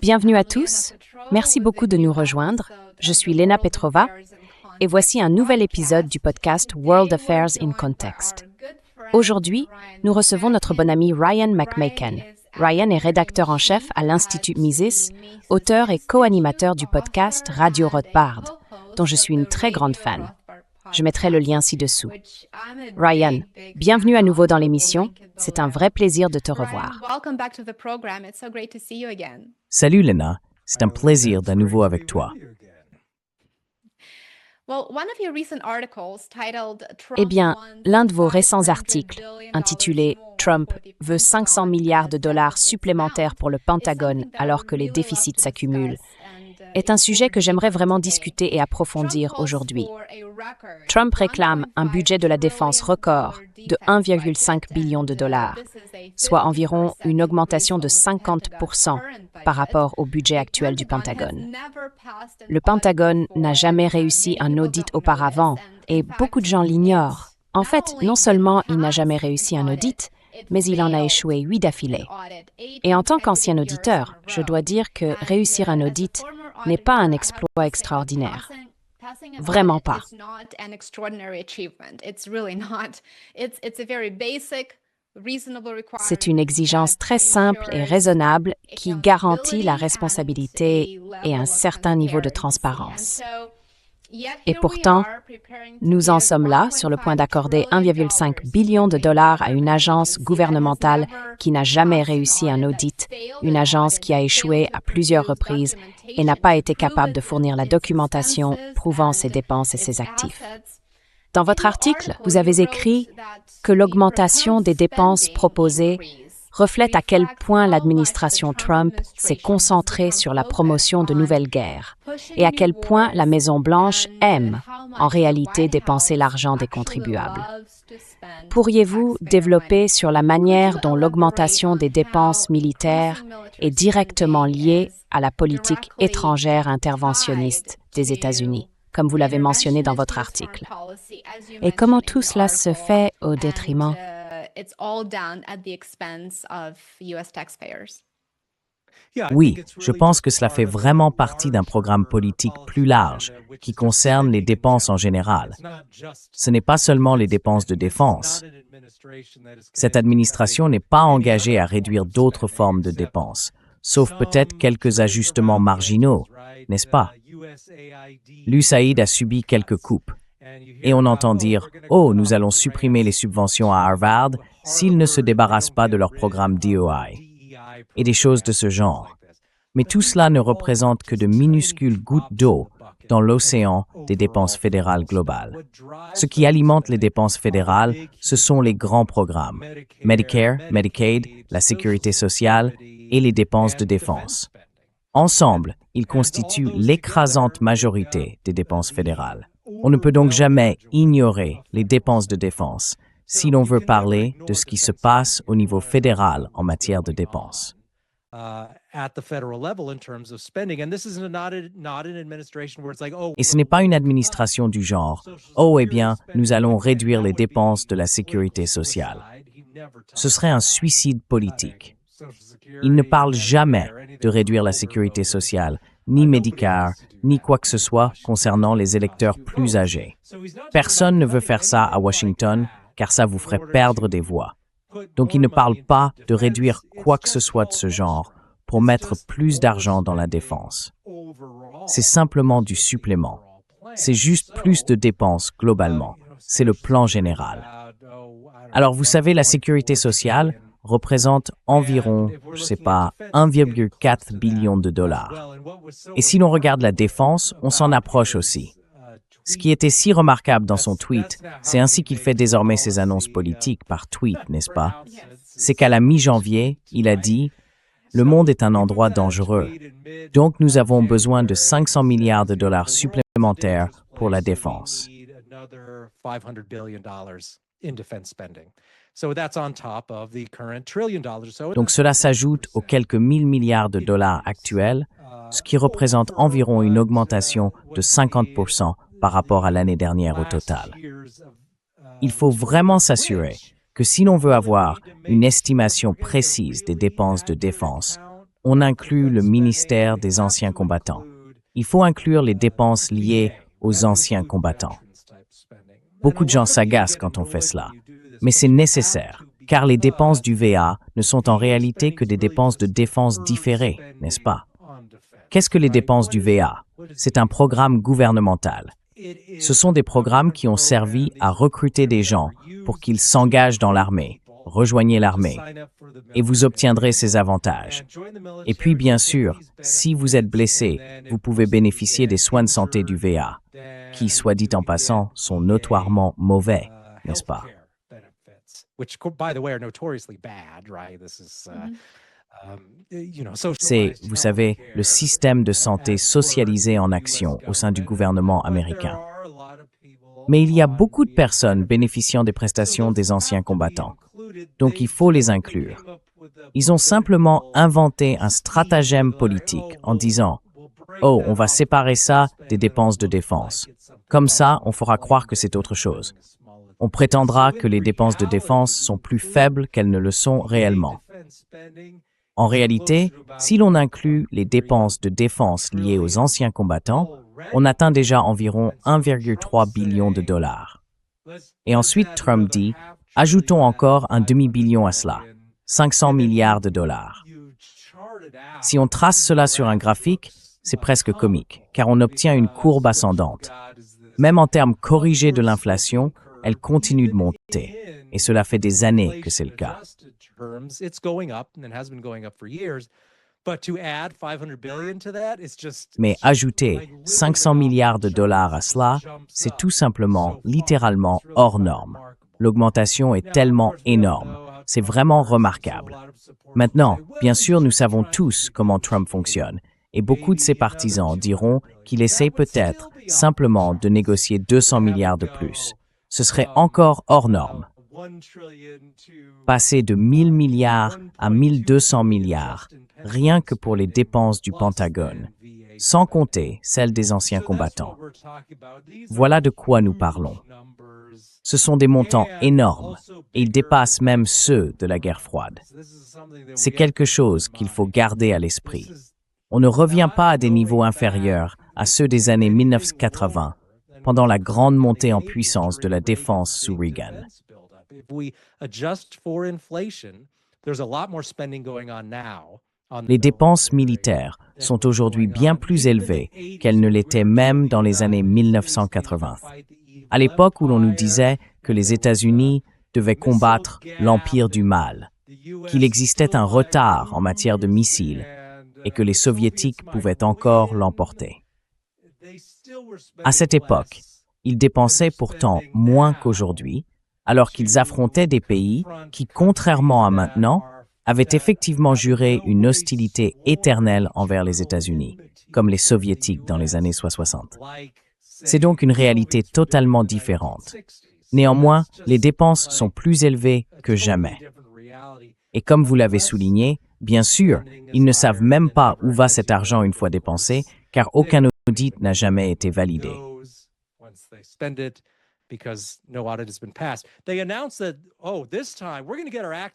Bienvenue à tous. Merci beaucoup de nous rejoindre. Je suis Lena Petrova et voici un nouvel épisode du podcast World Affairs in Context. Aujourd'hui, nous recevons notre bon ami Ryan McMaken. Ryan est rédacteur en chef à l'Institut Mises, auteur et co-animateur du podcast Radio Rothbard, dont je suis une très grande fan. Je mettrai le lien ci-dessous. Ryan, bienvenue à nouveau dans l'émission. C'est un vrai plaisir de te revoir. Salut Lena, c'est un plaisir d'à nouveau avec toi. Eh bien, l'un de vos récents articles, intitulé « Trump veut 500 milliards de dollars supplémentaires pour le Pentagone alors que les déficits s'accumulent », est un sujet que j'aimerais vraiment discuter et approfondir aujourd'hui. Trump réclame un budget de la défense record de 1,5 billion de dollars, soit environ une augmentation de 50% par rapport au budget actuel du Pentagone. Le Pentagone n'a jamais réussi un audit auparavant et beaucoup de gens l'ignorent. En fait, non seulement il n'a jamais réussi un audit, mais il en a échoué 8 d'affilée. Et en tant qu'ancien auditeur, je dois dire que réussir un audit n'est pas un exploit extraordinaire. Vraiment pas. C'est une exigence très simple et raisonnable qui garantit la responsabilité et un certain niveau de transparence. Et pourtant, nous en sommes là, sur le point d'accorder 1,5 billion de dollars à une agence gouvernementale qui n'a jamais réussi un audit, une agence qui a échoué à plusieurs reprises et n'a pas été capable de fournir la documentation prouvant ses dépenses et ses actifs. Dans votre article, vous avez écrit que l'augmentation des dépenses proposées reflète à quel point l'administration Trump s'est concentrée sur la promotion de nouvelles guerres et à quel point la Maison-Blanche aime, en réalité, dépenser l'argent des contribuables. Pourriez-vous développer sur la manière dont l'augmentation des dépenses militaires est directement liée à la politique étrangère interventionniste des États-Unis, comme vous l'avez mentionné dans votre article? Et comment tout cela se fait au détriment Oui, je pense que cela fait vraiment partie d'un programme politique plus large qui concerne les dépenses en général. Ce n'est pas seulement les dépenses de défense. Cette administration n'est pas engagée à réduire d'autres formes de dépenses, sauf peut-être quelques ajustements marginaux, n'est-ce pas? L'USAID a subi quelques coupes. Et on entend dire « Oh, nous allons supprimer les subventions à Harvard s'ils ne se débarrassent pas de leur programme DEI » et des choses de ce genre. Mais tout cela ne représente que de minuscules gouttes d'eau dans l'océan des dépenses fédérales globales. Ce qui alimente les dépenses fédérales, ce sont les grands programmes, Medicare, Medicaid, la sécurité sociale et les dépenses de défense. Ensemble, ils constituent l'écrasante majorité des dépenses fédérales. On ne peut donc jamais ignorer les dépenses de défense si l'on veut parler de ce qui se passe au niveau fédéral en matière de dépenses. Et ce n'est pas une administration du genre « Oh, eh bien, nous allons réduire les dépenses de la sécurité sociale ». Ce serait un suicide politique. Il ne parle jamais de réduire la sécurité sociale, ni Medicare, ni quoi que ce soit concernant les électeurs plus âgés. Personne ne veut faire ça à Washington, car ça vous ferait perdre des voix. Donc il ne parle pas de réduire quoi que ce soit de ce genre pour mettre plus d'argent dans la défense. C'est simplement du supplément. C'est juste plus de dépenses globalement. C'est le plan général. Alors vous savez, la sécurité sociale représente environ, 1,4 billion de dollars. Et si l'on regarde la défense, on s'en approche aussi. Ce qui était si remarquable dans son tweet, c'est ainsi qu'il fait désormais ses annonces politiques par tweet, n'est-ce pas? C'est qu'à la mi-janvier, il a dit « Le monde est un endroit dangereux. Donc nous avons besoin de 500 milliards de dollars supplémentaires pour la défense. » Donc cela s'ajoute aux quelques 1000 milliards de dollars actuels, ce qui représente environ une augmentation de 50% par rapport à l'année dernière au total. Il faut vraiment s'assurer que si l'on veut avoir une estimation précise des dépenses de défense, on inclut le ministère des anciens combattants. Il faut inclure les dépenses liées aux anciens combattants. Beaucoup de gens s'agacent quand on fait cela, mais c'est nécessaire, car les dépenses du VA ne sont en réalité que des dépenses de défense différées, n'est-ce pas? Qu'est-ce que les dépenses du VA? C'est un programme gouvernemental. Ce sont des programmes qui ont servi à recruter des gens pour qu'ils s'engagent dans l'armée. Rejoignez l'armée et vous obtiendrez ces avantages. Et puis, bien sûr, si vous êtes blessé, vous pouvez bénéficier des soins de santé du VA, qui, soit dit en passant, sont notoirement mauvais, n'est-ce pas? C'est, vous savez, le système de santé socialisé en action au sein du gouvernement américain. Mais il y a beaucoup de personnes bénéficiant des prestations des anciens combattants. Donc il faut les inclure. Ils ont simplement inventé un stratagème politique en disant « Oh, on va séparer ça des dépenses de défense. Comme ça, on fera croire que c'est autre chose. On prétendra que les dépenses de défense sont plus faibles qu'elles ne le sont réellement. » En réalité, si l'on inclut les dépenses de défense liées aux anciens combattants, on atteint déjà environ 1,3 billion de dollars. Et ensuite, Trump dit « Ajoutons encore un demi-billion à cela, 500 milliards de dollars. » Si on trace cela sur un graphique, c'est presque comique, car on obtient une courbe ascendante. Même en termes corrigés de l'inflation, elle continue de monter, et cela fait des années que c'est le cas. Mais ajouter 500 milliards de dollars à cela, c'est tout simplement, littéralement, hors norme. L'augmentation est tellement énorme. C'est vraiment remarquable. Maintenant, bien sûr, nous savons tous comment Trump fonctionne, et beaucoup de ses partisans diront qu'il essaie peut-être simplement de négocier 200 milliards de plus. Ce serait encore hors norme. Passer de 1000 milliards à 1200 milliards, rien que pour les dépenses du Pentagone, sans compter celles des anciens combattants. Voilà de quoi nous parlons. Ce sont des montants énormes, et ils dépassent même ceux de la guerre froide. C'est quelque chose qu'il faut garder à l'esprit. On ne revient pas à des niveaux inférieurs à ceux des années 1980, pendant la grande montée en puissance de la défense sous Reagan. Les dépenses militaires sont aujourd'hui bien plus élevées qu'elles ne l'étaient même dans les années 1980. À l'époque où l'on nous disait que les États-Unis devaient combattre l'empire du mal, qu'il existait un retard en matière de missiles et que les Soviétiques pouvaient encore l'emporter. À cette époque, ils dépensaient pourtant moins qu'aujourd'hui, alors qu'ils affrontaient des pays qui, contrairement à maintenant, avaient effectivement juré une hostilité éternelle envers les États-Unis, comme les Soviétiques dans les années 60. C'est donc une réalité totalement différente. Néanmoins, les dépenses sont plus élevées que jamais. Et comme vous l'avez souligné, bien sûr, ils ne savent même pas où va cet argent une fois dépensé, car aucun audit n'a jamais été validé.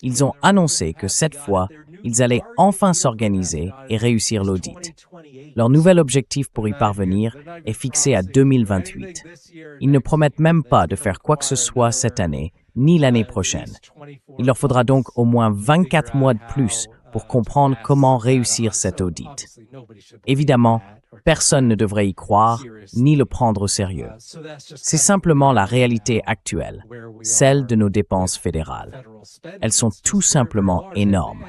Ils ont annoncé que cette fois, ils allaient enfin s'organiser et réussir l'audit. Leur nouvel objectif pour y parvenir est fixé à 2028. Ils ne promettent même pas de faire quoi que ce soit cette année, ni l'année prochaine. Il leur faudra donc au moins 24 mois de plus pour comprendre comment réussir cet audit. Évidemment, personne ne devrait y croire, ni le prendre au sérieux. C'est simplement la réalité actuelle, celle de nos dépenses fédérales. Elles sont tout simplement énormes.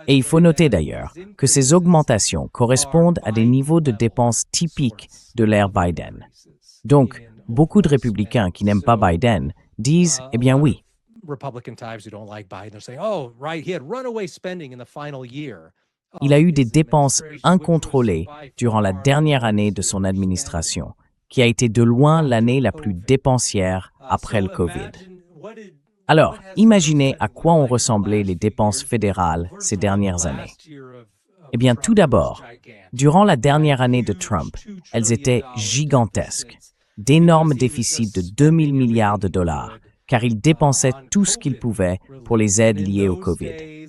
Et il faut noter d'ailleurs que ces augmentations correspondent à des niveaux de dépenses typiques de l'ère Biden. Donc, beaucoup de républicains qui n'aiment pas Biden disent « Eh bien oui ». Il a eu des dépenses incontrôlées durant la dernière année de son administration, qui a été de loin l'année la plus dépensière après le COVID. Alors, imaginez à quoi ont ressemblé les dépenses fédérales ces dernières années. Eh bien, tout d'abord, durant la dernière année de Trump, elles étaient gigantesques. D'énormes déficits de 2000 milliards de dollars, car ils dépensaient tout ce qu'ils pouvaient pour les aides liées au COVID.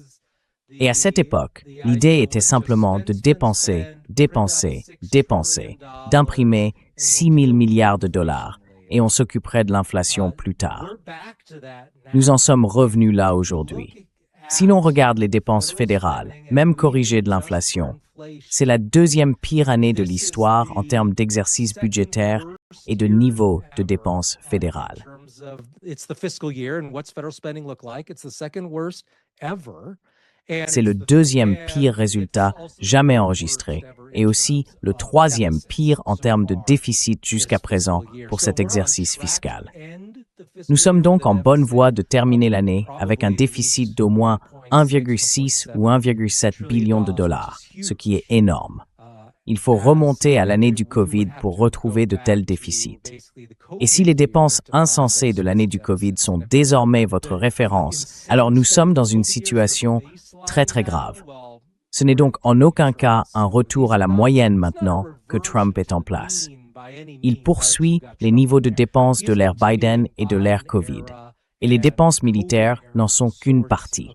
Et à cette époque, l'idée était simplement de dépenser, d'imprimer 6 000 milliards de dollars, et on s'occuperait de l'inflation plus tard. Nous en sommes revenus là aujourd'hui. Si l'on regarde les dépenses fédérales, même corrigées de l'inflation, c'est la deuxième pire année de l'histoire en termes d'exercice budgétaire et de niveau de dépenses fédérales. C'est le deuxième pire résultat jamais enregistré et aussi le troisième pire en termes de déficit jusqu'à présent pour cet exercice fiscal. Nous sommes donc en bonne voie de terminer l'année avec un déficit d'au moins 1,6 ou 1,7 billion de dollars, ce qui est énorme. Il faut remonter à l'année du COVID pour retrouver de tels déficits. Et si les dépenses insensées de l'année du COVID sont désormais votre référence, alors nous sommes dans une situation très grave. Ce n'est donc en aucun cas un retour à la moyenne maintenant que Trump est en place. Il poursuit les niveaux de dépenses de l'ère Biden et de l'ère COVID. Et les dépenses militaires n'en sont qu'une partie.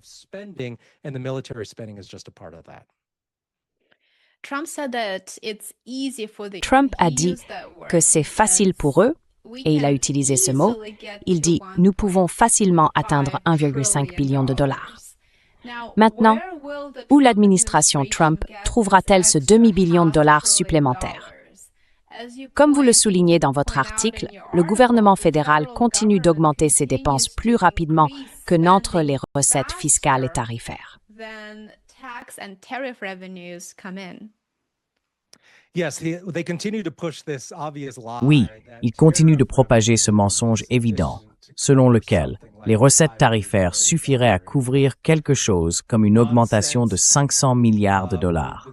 Trump a dit que c'est facile pour eux, et il a utilisé ce mot. Il dit « Nous pouvons facilement atteindre 1,5 billion de dollars ». Maintenant, où l'administration Trump trouvera-t-elle ce demi-billion de dollars supplémentaire? Comme vous le soulignez dans votre article, le gouvernement fédéral continue d'augmenter ses dépenses plus rapidement que n'entrent les recettes fiscales et tarifaires. Oui, il continue de propager ce mensonge évident, selon lequel les recettes tarifaires suffiraient à couvrir quelque chose comme une augmentation de 500 milliards de dollars.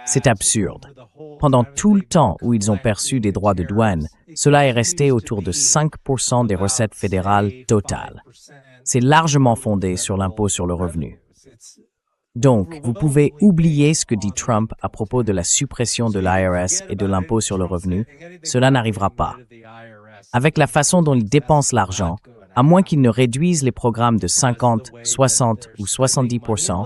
C'est absurde. Pendant tout le temps où ils ont perçu des droits de douane, cela est resté autour de 5% des recettes fédérales totales. C'est largement fondé sur l'impôt sur le revenu. Donc, vous pouvez oublier ce que dit Trump à propos de la suppression de l'IRS et de l'impôt sur le revenu. Cela n'arrivera pas. Avec la façon dont il dépense l'argent, à moins qu'il ne réduise les programmes de 50, 60 ou 70%,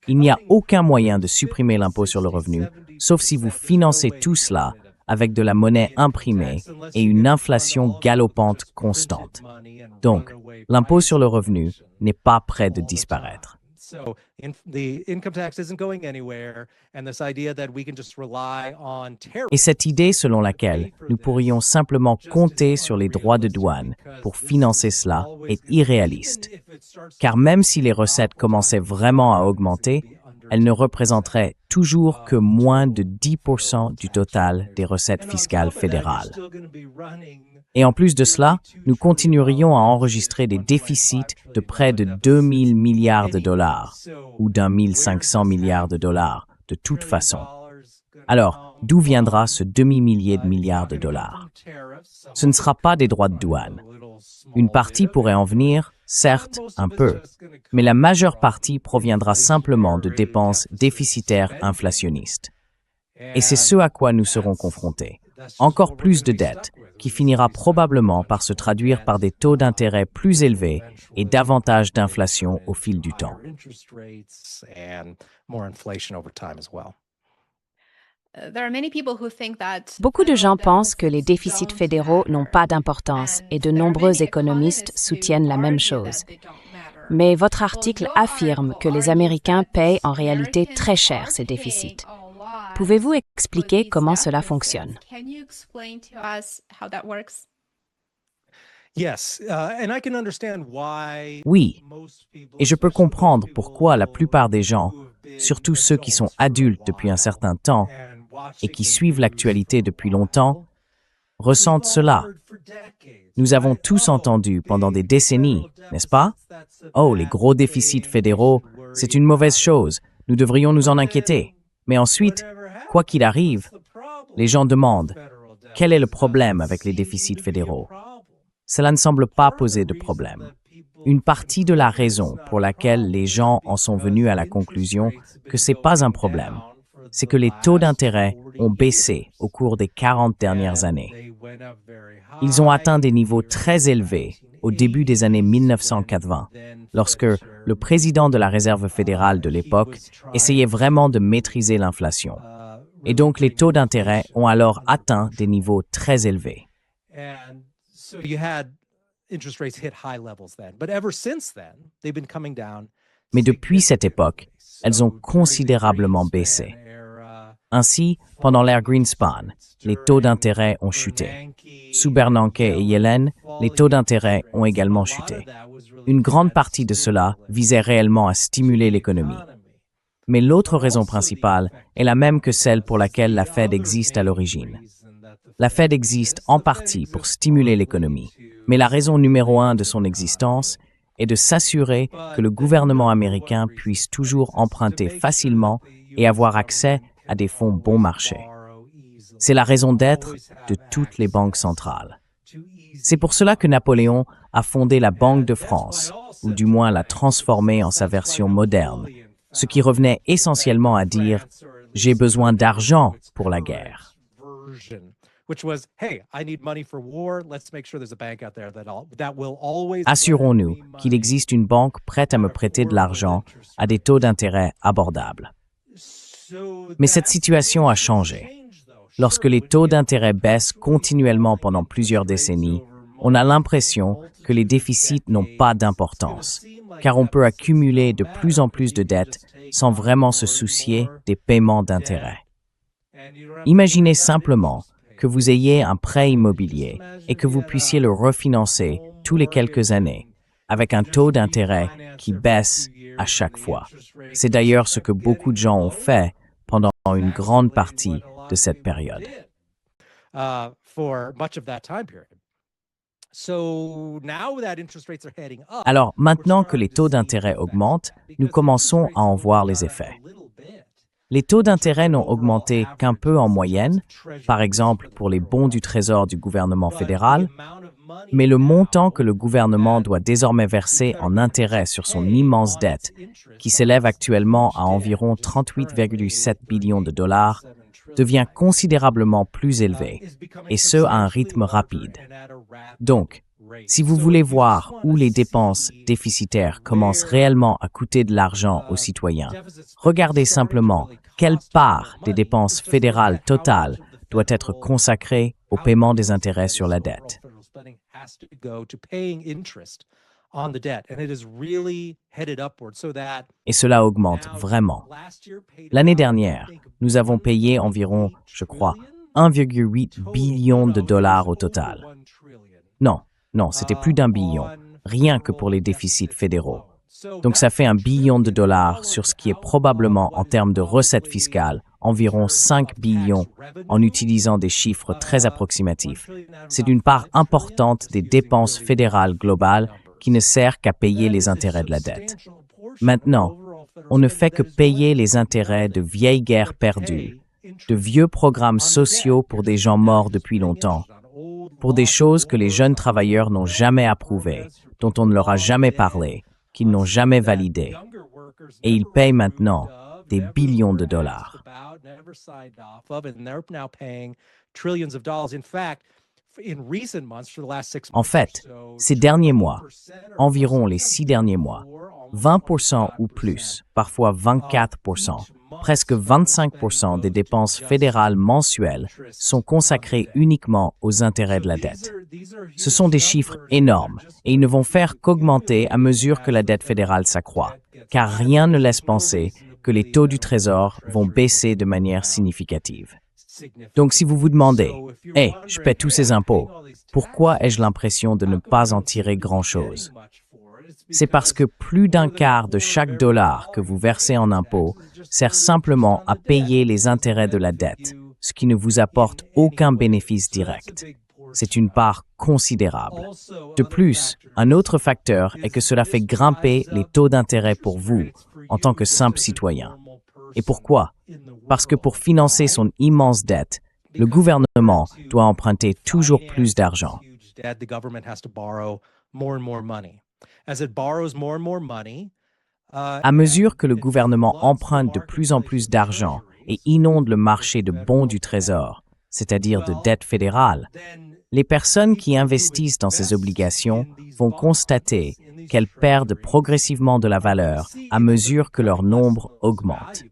il n'y a aucun moyen de supprimer l'impôt sur le revenu, sauf si vous financez tout cela avec de la monnaie imprimée et une inflation galopante constante. Donc, l'impôt sur le revenu n'est pas près de disparaître. Et cette idée selon laquelle nous pourrions simplement compter sur les droits de douane pour financer cela est irréaliste. Car même si les recettes commençaient vraiment à augmenter, elles ne représenteraient toujours que moins de 10% du total des recettes fiscales fédérales. Et en plus de cela, nous continuerions à enregistrer des déficits de près de 2 000 milliards de dollars ou d'1 500 milliards de dollars de toute façon. Alors, d'où viendra ce demi-millier de milliards de dollars? Ce ne sera pas des droits de douane. Une partie pourrait en venir, certes, un peu, mais la majeure partie proviendra simplement de dépenses déficitaires inflationnistes. Et c'est ce à quoi nous serons confrontés. Encore plus de dettes, qui finira probablement par se traduire par des taux d'intérêt plus élevés et davantage d'inflation au fil du temps. Beaucoup de gens pensent que les déficits fédéraux n'ont pas d'importance et de nombreux économistes soutiennent la même chose. Mais votre article affirme que les Américains payent en réalité très cher ces déficits. Pouvez-vous expliquer comment cela fonctionne? Oui, et je peux comprendre pourquoi la plupart des gens, surtout ceux qui sont adultes depuis un certain temps et qui suivent l'actualité depuis longtemps, ressentent cela. Nous avons tous entendu pendant des décennies, n'est-ce pas? Oh, les gros déficits fédéraux, c'est une mauvaise chose, nous devrions nous en inquiéter. Mais ensuite, quoi qu'il arrive, les gens demandent « Quel est le problème avec les déficits fédéraux ?» Cela ne semble pas poser de problème. Une partie de la raison pour laquelle les gens en sont venus à la conclusion que ce n'est pas un problème, c'est que les taux d'intérêt ont baissé au cours des 40 dernières années. Ils ont atteint des niveaux très élevés au début des années 1980, lorsque le président de la Réserve fédérale de l'époque essayait vraiment de maîtriser l'inflation. Et donc les taux d'intérêt ont alors atteint des niveaux très élevés. Mais depuis cette époque, elles ont considérablement baissé. Ainsi, pendant l'ère Greenspan, les taux d'intérêt ont chuté. Sous Bernanke et Yellen, les taux d'intérêt ont également chuté. Une grande partie de cela visait réellement à stimuler l'économie. Mais l'autre raison principale est la même que celle pour laquelle la Fed existe à l'origine. La Fed existe en partie pour stimuler l'économie, mais la raison numéro 1 de son existence est de s'assurer que le gouvernement américain puisse toujours emprunter facilement et avoir accès à des fonds bon marché. C'est la raison d'être de toutes les banques centrales. C'est pour cela que Napoléon a fondé la Banque de France, ou du moins l'a transformée en sa version moderne, ce qui revenait essentiellement à dire « j'ai besoin d'argent pour la guerre ». Assurons-nous qu'il existe une banque prête à me prêter de l'argent à des taux d'intérêt abordables. Mais cette situation a changé. Lorsque les taux d'intérêt baissent continuellement pendant plusieurs décennies, on a l'impression que les déficits n'ont pas d'importance, car on peut accumuler de plus en plus de dettes sans vraiment se soucier des paiements d'intérêt. Imaginez simplement que vous ayez un prêt immobilier et que vous puissiez le refinancer tous les quelques années, avec un taux d'intérêt qui baisse à chaque fois. C'est d'ailleurs ce que beaucoup de gens ont fait pendant une grande partie de cette période. Alors, maintenant que les taux d'intérêt augmentent, nous commençons à en voir les effets. Les taux d'intérêt n'ont augmenté qu'un peu en moyenne, par exemple pour les bons du Trésor du gouvernement fédéral, mais le montant que le gouvernement doit désormais verser en intérêt sur son immense dette, qui s'élève actuellement à environ 38,7 billions de dollars, devient considérablement plus élevé, et ce à un rythme rapide. Donc, si vous voulez voir où les dépenses déficitaires commencent réellement à coûter de l'argent aux citoyens, regardez simplement quelle part des dépenses fédérales totales doit être consacrée au paiement des intérêts sur la dette. Et cela augmente vraiment. L'année dernière, nous avons payé environ, je crois, 1,8 billion de dollars au total. Non, c'était plus d'1 billion, rien que pour les déficits fédéraux. Donc ça fait 1 billion de dollars sur ce qui est probablement, en termes de recettes fiscales, environ 5 billions en utilisant des chiffres très approximatifs. C'est une part importante des dépenses fédérales globales qui ne sert qu'à payer les intérêts de la dette. Maintenant, on ne fait que payer les intérêts de vieilles guerres perdues, de vieux programmes sociaux pour des gens morts depuis longtemps, pour des choses que les jeunes travailleurs n'ont jamais approuvées, dont on ne leur a jamais parlé, qu'ils n'ont jamais validées. Et ils payent maintenant des billions de dollars. En fait, ces derniers mois, environ les 6 derniers mois, 20% ou plus, parfois 24%, presque 25% des dépenses fédérales mensuelles sont consacrées uniquement aux intérêts de la dette. Ce sont des chiffres énormes et ils ne vont faire qu'augmenter à mesure que la dette fédérale s'accroît, car rien ne laisse penser que les taux du Trésor vont baisser de manière significative. Donc si vous vous demandez « Hey, je paie tous ces impôts, pourquoi ai-je l'impression de ne pas en tirer grand-chose » C'est parce que plus d'un quart de chaque dollar que vous versez en impôts sert simplement à payer les intérêts de la dette, ce qui ne vous apporte aucun bénéfice direct. C'est une part considérable. De plus, un autre facteur est que cela fait grimper les taux d'intérêt pour vous, en tant que simple citoyen. Et pourquoi? Parce que pour financer son immense dette, le gouvernement doit emprunter toujours plus d'argent. À mesure que le gouvernement emprunte de plus en plus d'argent et inonde le marché de bons du Trésor, c'est-à-dire de dette fédérale, Les personnes qui investissent dans ces obligations vont constater qu'elles perdent progressivement de la valeur à mesure que leur nombre augmente.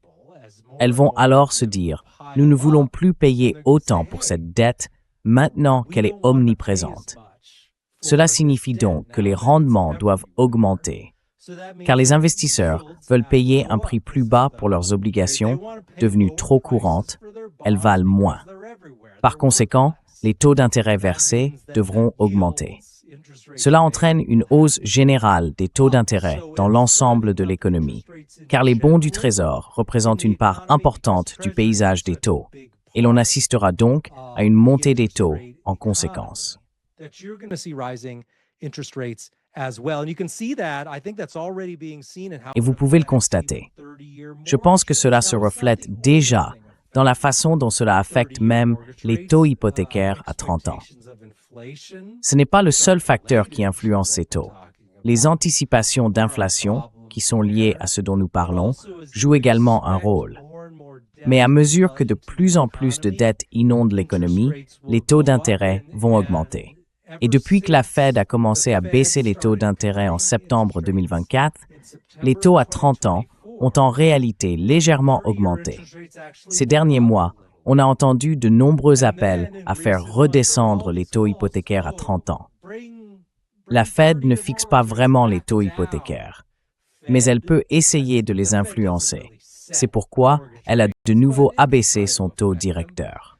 Elles vont alors se dire « Nous ne voulons plus payer autant pour cette dette maintenant qu'elle est omniprésente ». Cela signifie donc que les rendements doivent augmenter, car les investisseurs veulent payer un prix plus bas pour leurs obligations, devenues trop courantes, elles valent moins. Par conséquent, les taux d'intérêt versés devront augmenter. Cela entraîne une hausse générale des taux d'intérêt dans l'ensemble de l'économie, car les bons du Trésor représentent une part importante du paysage des taux, et l'on assistera donc à une montée des taux en conséquence. Et vous pouvez le constater. Je pense que cela se reflète déjà dans la façon dont cela affecte même les taux hypothécaires à 30 ans. Ce n'est pas le seul facteur qui influence ces taux. Les anticipations d'inflation, qui sont liées à ce dont nous parlons, jouent également un rôle. Mais à mesure que de plus en plus de dettes inondent l'économie, les taux d'intérêt vont augmenter. Et depuis que la Fed a commencé à baisser les taux d'intérêt en septembre 2024, les taux à 30 ans ont en réalité légèrement augmenté. Ces derniers mois, on a entendu de nombreux appels à faire redescendre les taux hypothécaires à 30 ans. La Fed ne fixe pas vraiment les taux hypothécaires, mais elle peut essayer de les influencer. C'est pourquoi elle a de nouveau abaissé son taux directeur.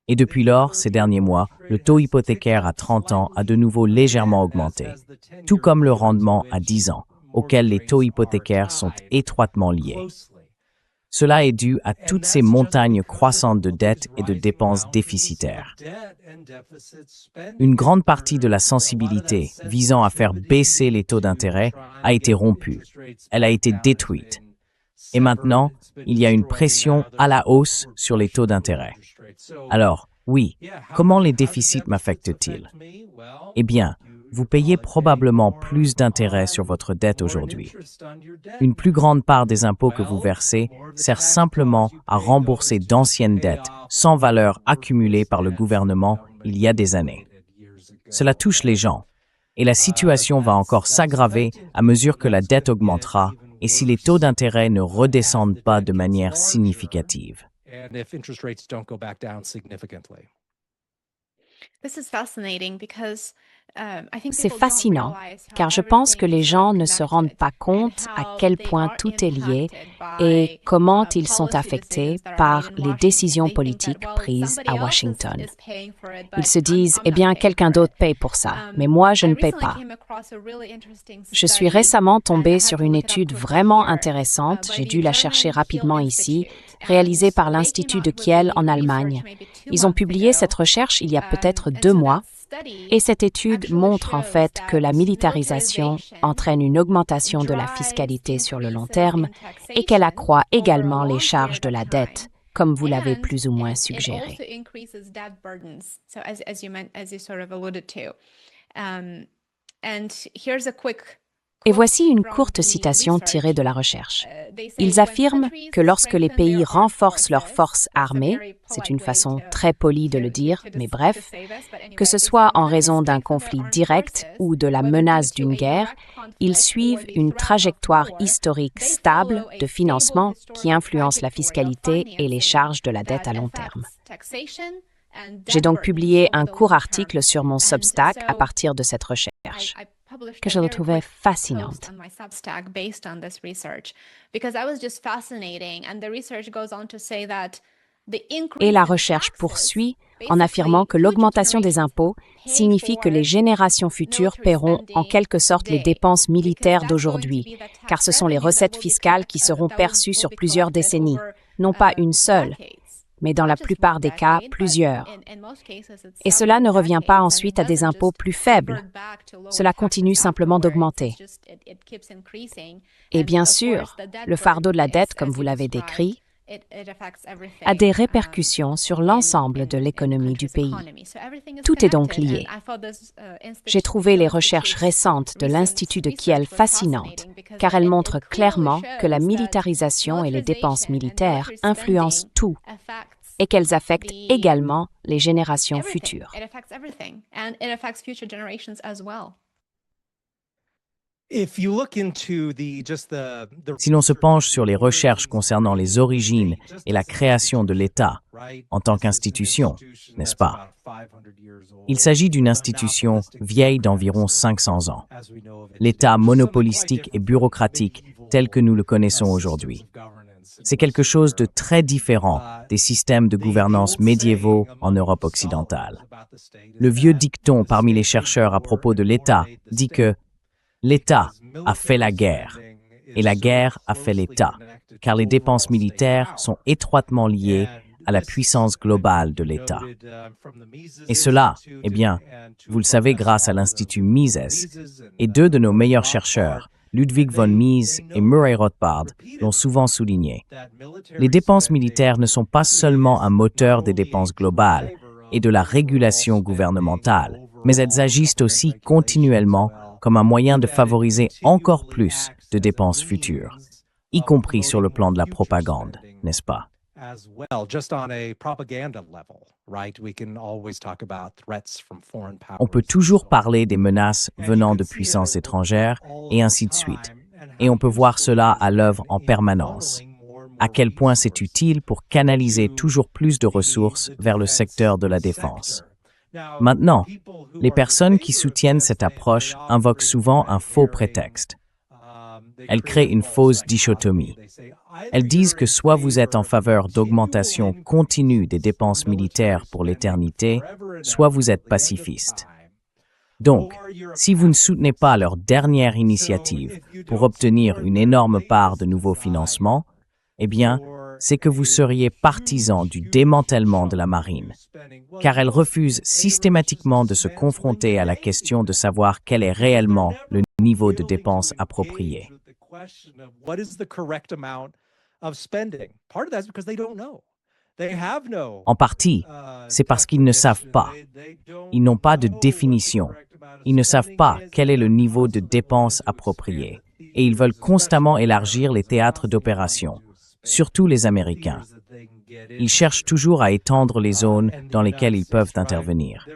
Et depuis lors, ces derniers mois, le taux hypothécaire à 30 ans a de nouveau légèrement augmenté, tout comme le rendement à 10 ans, auquel les taux hypothécaires sont étroitement liés. Cela est dû à toutes ces montagnes croissantes de dettes et de dépenses déficitaires. Une grande partie de la sensibilité visant à faire baisser les taux d'intérêt a été rompue. Elle a été détruite. Et maintenant, il y a une pression à la hausse sur les taux d'intérêt. Alors, oui, comment les déficits m'affectent-ils? Eh bien, vous payez probablement plus d'intérêts sur votre dette aujourd'hui. Une plus grande part des impôts que vous versez sert simplement à rembourser d'anciennes dettes sans valeur accumulées par le gouvernement il y a des années. Cela touche les gens, et la situation va encore s'aggraver à mesure que la dette augmentera et si les taux d'intérêt ne redescendent pas de manière significative. C'est fascinant, car je pense que les gens ne se rendent pas compte à quel point tout est lié et comment ils sont affectés par les décisions politiques prises à Washington. Ils se disent, eh bien, quelqu'un d'autre paye pour ça, mais moi, je ne paye pas. Je suis récemment tombée sur une étude vraiment intéressante, j'ai dû la chercher rapidement ici, réalisée par l'Institut de Kiel en Allemagne. Ils ont publié cette recherche il y a peut-être 2 mois, et cette étude montre en fait que la militarisation entraîne une augmentation de la fiscalité sur le long terme et qu'elle accroît également les charges de la dette, comme vous l'avez plus ou moins suggéré. Et voici une courte citation tirée de la recherche. Ils affirment que lorsque les pays renforcent leurs forces armées, c'est une façon très polie de le dire, mais bref, que ce soit en raison d'un conflit direct ou de la menace d'une guerre, ils suivent une trajectoire historique stable de financement qui influence la fiscalité et les charges de la dette à long terme. J'ai donc publié un court article sur mon Substack à partir de cette recherche, que je trouvais fascinante. Et la recherche poursuit en affirmant que l'augmentation des impôts signifie que les générations futures paieront en quelque sorte les dépenses militaires d'aujourd'hui, car ce sont les recettes fiscales qui seront perçues sur plusieurs décennies, non pas une seule, mais dans la plupart des cas, plusieurs. Et cela ne revient pas ensuite à des impôts plus faibles. Cela continue simplement d'augmenter. Et bien sûr, le fardeau de la dette, comme vous l'avez décrit, a des répercussions sur l'ensemble de l'économie du pays. Tout est donc lié. J'ai trouvé les recherches récentes de l'Institut de Kiel fascinantes, car elle montre clairement que la militarisation et les dépenses militaires influencent tout et qu'elles affectent également les générations futures. Si l'on se penche sur les recherches concernant les origines et la création de l'État en tant qu'institution, n'est-ce pas? Il s'agit d'une institution vieille d'environ 500 ans. L'État monopolistique et bureaucratique tel que nous le connaissons aujourd'hui. C'est quelque chose de très différent des systèmes de gouvernance médiévaux en Europe occidentale. Le vieux dicton parmi les chercheurs à propos de l'État dit que l'État a fait la guerre et la guerre a fait l'État, car les dépenses militaires sont étroitement liées à la puissance globale de l'État. Et cela, eh bien, vous le savez grâce à l'Institut Mises, et deux de nos meilleurs chercheurs, Ludwig von Mises et Murray Rothbard, l'ont souvent souligné. Les dépenses militaires ne sont pas seulement un moteur des dépenses globales et de la régulation gouvernementale, mais elles agissent aussi continuellement comme un moyen de favoriser encore plus de dépenses futures, y compris sur le plan de la propagande, n'est-ce pas? On peut toujours parler des menaces venant de puissances étrangères et ainsi de suite. Et on peut voir cela à l'œuvre en permanence. À quel point c'est utile pour canaliser toujours plus de ressources vers le secteur de la défense. Maintenant, les personnes qui soutiennent cette approche invoquent souvent un faux prétexte. Elles créent une fausse dichotomie. Elles disent que soit vous êtes en faveur d'augmentation continue des dépenses militaires pour l'éternité, soit vous êtes pacifiste. Donc, si vous ne soutenez pas leur dernière initiative pour obtenir une énorme part de nouveaux financements, eh bien, c'est que vous seriez partisan du démantèlement de la marine, car elle refuse systématiquement de se confronter à la question de savoir quel est réellement le niveau de dépenses approprié. En partie, c'est parce qu'ils ne savent pas. Ils n'ont pas de définition. Ils ne savent pas quel est le niveau de dépenses approprié. Et ils veulent constamment élargir les théâtres d'opération, surtout les Américains. Ils cherchent toujours à étendre les zones dans lesquelles ils peuvent intervenir.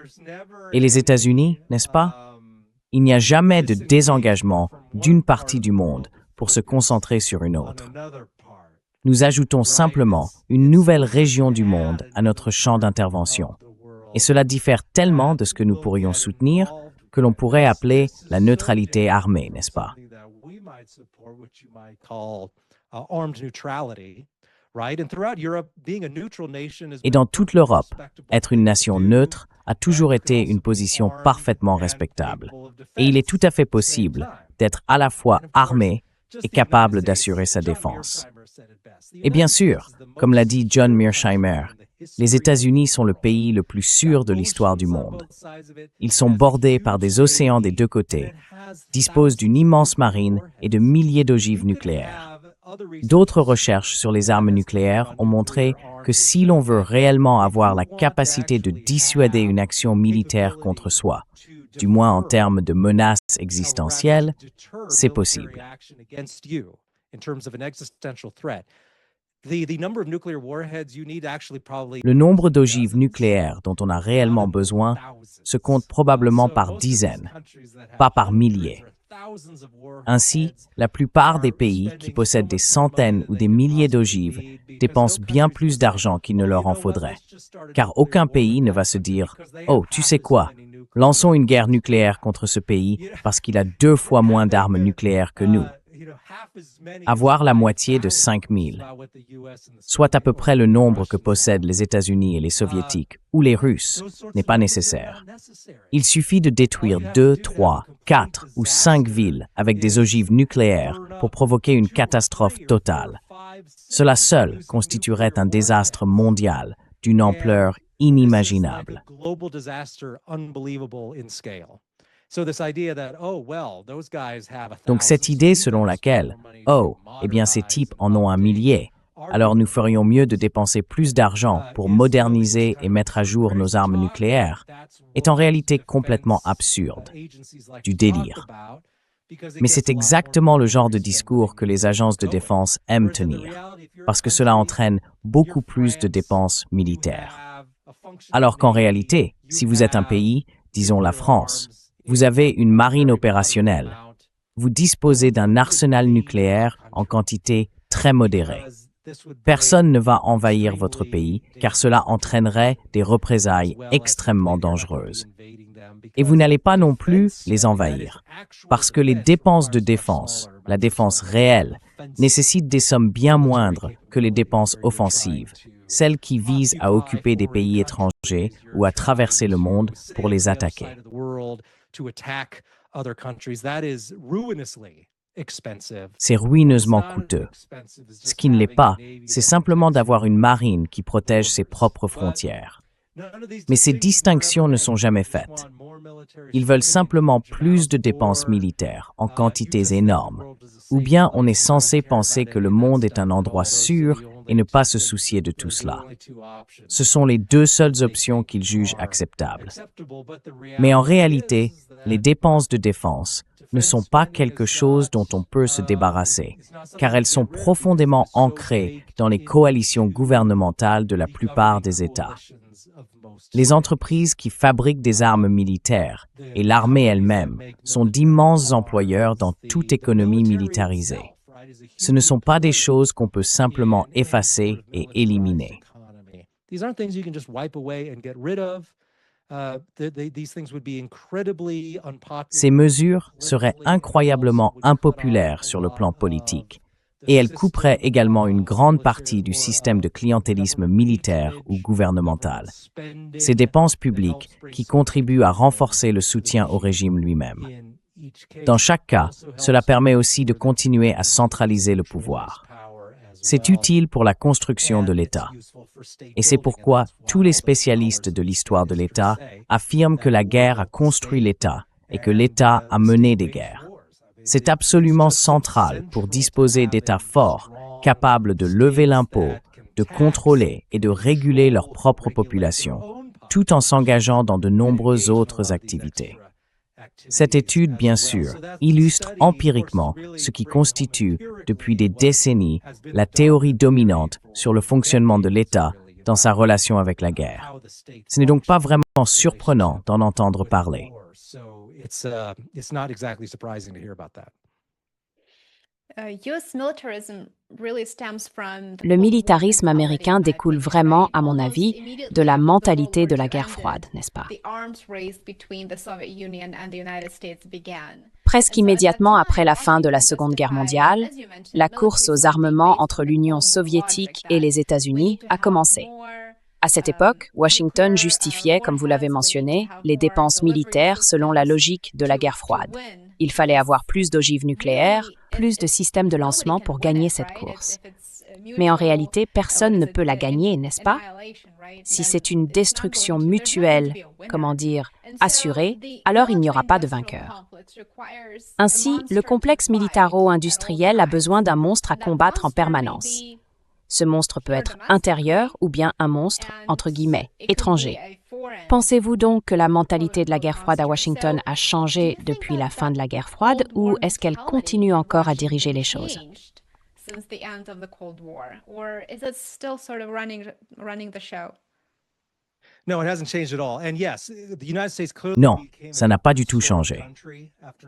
Et les États-Unis, n'est-ce pas? Il n'y a jamais de désengagement d'une partie du monde pour se concentrer sur une autre. Nous ajoutons simplement une nouvelle région du monde à notre champ d'intervention. Et cela diffère tellement de ce que nous pourrions soutenir que l'on pourrait appeler la neutralité armée, n'est-ce pas? Et dans toute l'Europe, être une nation neutre a toujours été une position parfaitement respectable. Et il est tout à fait possible d'être à la fois armé et capable d'assurer sa défense. Et bien sûr, comme l'a dit John Mearsheimer, les États-Unis sont le pays le plus sûr de l'histoire du monde. Ils sont bordés par des océans des deux côtés, disposent d'une immense marine et de milliers d'ogives nucléaires. D'autres recherches sur les armes nucléaires ont montré que si l'on veut réellement avoir la capacité de dissuader une action militaire contre soi, du moins en termes de menaces existentielles, c'est possible. Le nombre d'ogives nucléaires dont on a réellement besoin se compte probablement par dizaines, pas par milliers. Ainsi, la plupart des pays qui possèdent des centaines ou des milliers d'ogives dépensent bien plus d'argent qu'il ne leur en faudrait. Car aucun pays ne va se dire « Oh, tu sais quoi, lançons une guerre nucléaire contre ce pays parce qu'il a 2 fois moins d'armes nucléaires que nous. » Avoir la moitié de 5000, soit à peu près le nombre que possèdent les États-Unis et les Soviétiques ou les Russes, n'est pas nécessaire. Il suffit de détruire 2, 3, 4 ou 5 villes avec des ogives nucléaires pour provoquer une catastrophe totale. Cela seul constituerait un désastre mondial d'une ampleur inimaginable. Donc cette idée selon laquelle, eh bien ces types en ont un millier, alors nous ferions mieux de dépenser plus d'argent pour moderniser et mettre à jour nos armes nucléaires, est en réalité complètement absurde, du délire. Mais c'est exactement le genre de discours que les agences de défense aiment tenir, parce que cela entraîne beaucoup plus de dépenses militaires. Alors qu'en réalité, si vous êtes un pays, disons la France, vous avez une marine opérationnelle. Vous disposez d'un arsenal nucléaire en quantité très modérée. Personne ne va envahir votre pays car cela entraînerait des représailles extrêmement dangereuses. Et vous n'allez pas non plus les envahir, parce que les dépenses de défense, la défense réelle, nécessitent des sommes bien moindres que les dépenses offensives, celles qui visent à occuper des pays étrangers ou à traverser le monde pour les attaquer. C'est ruineusement coûteux. Ce qui ne l'est pas, c'est simplement d'avoir une marine qui protège ses propres frontières. Mais ces distinctions ne sont jamais faites. Ils veulent simplement plus de dépenses militaires en quantités énormes, ou bien on est censé penser que le monde est un endroit sûr et ne pas se soucier de tout cela. Ce sont les deux seules options qu'ils jugent acceptables. Mais en réalité, les dépenses de défense ne sont pas quelque chose dont on peut se débarrasser, car elles sont profondément ancrées dans les coalitions gouvernementales de la plupart des États. Les entreprises qui fabriquent des armes militaires et l'armée elle-même sont d'immenses employeurs dans toute économie militarisée. Ce ne sont pas des choses qu'on peut simplement effacer et éliminer. Ces mesures seraient incroyablement impopulaires sur le plan politique, et elles couperaient également une grande partie du système de clientélisme militaire ou gouvernemental. Ces dépenses publiques qui contribuent à renforcer le soutien au régime lui-même. Dans chaque cas, cela permet aussi de continuer à centraliser le pouvoir. C'est utile pour la construction de l'État. Et c'est pourquoi tous les spécialistes de l'histoire de l'État affirment que la guerre a construit l'État et que l'État a mené des guerres. C'est absolument central pour disposer d'États forts, capables de lever l'impôt, de contrôler et de réguler leur propre population, tout en s'engageant dans de nombreuses autres activités. Cette étude, bien sûr, illustre empiriquement ce qui constitue, depuis des décennies, la théorie dominante sur le fonctionnement de l'État dans sa relation avec la guerre. Ce n'est donc pas vraiment surprenant d'en entendre parler. Le militarisme américain découle vraiment, à mon avis, de la mentalité de la guerre froide, n'est-ce pas? Presque immédiatement après la fin de la Seconde Guerre mondiale, la course aux armements entre l'Union soviétique et les États-Unis a commencé. À cette époque, Washington justifiait, comme vous l'avez mentionné, les dépenses militaires selon la logique de la guerre froide. Il fallait avoir plus d'ogives nucléaires, plus de systèmes de lancement pour gagner cette course. Mais en réalité, personne ne peut la gagner, n'est-ce pas? Si c'est une destruction mutuelle, assurée, alors il n'y aura pas de vainqueur. Ainsi, le complexe militaro-industriel a besoin d'un monstre à combattre en permanence. Ce monstre peut être intérieur ou bien un monstre, entre guillemets, étranger. Pensez-vous donc que la mentalité de la guerre froide à Washington a changé depuis la fin de la guerre froide ou est-ce qu'elle continue encore à diriger les choses? Non, ça n'a pas du tout changé.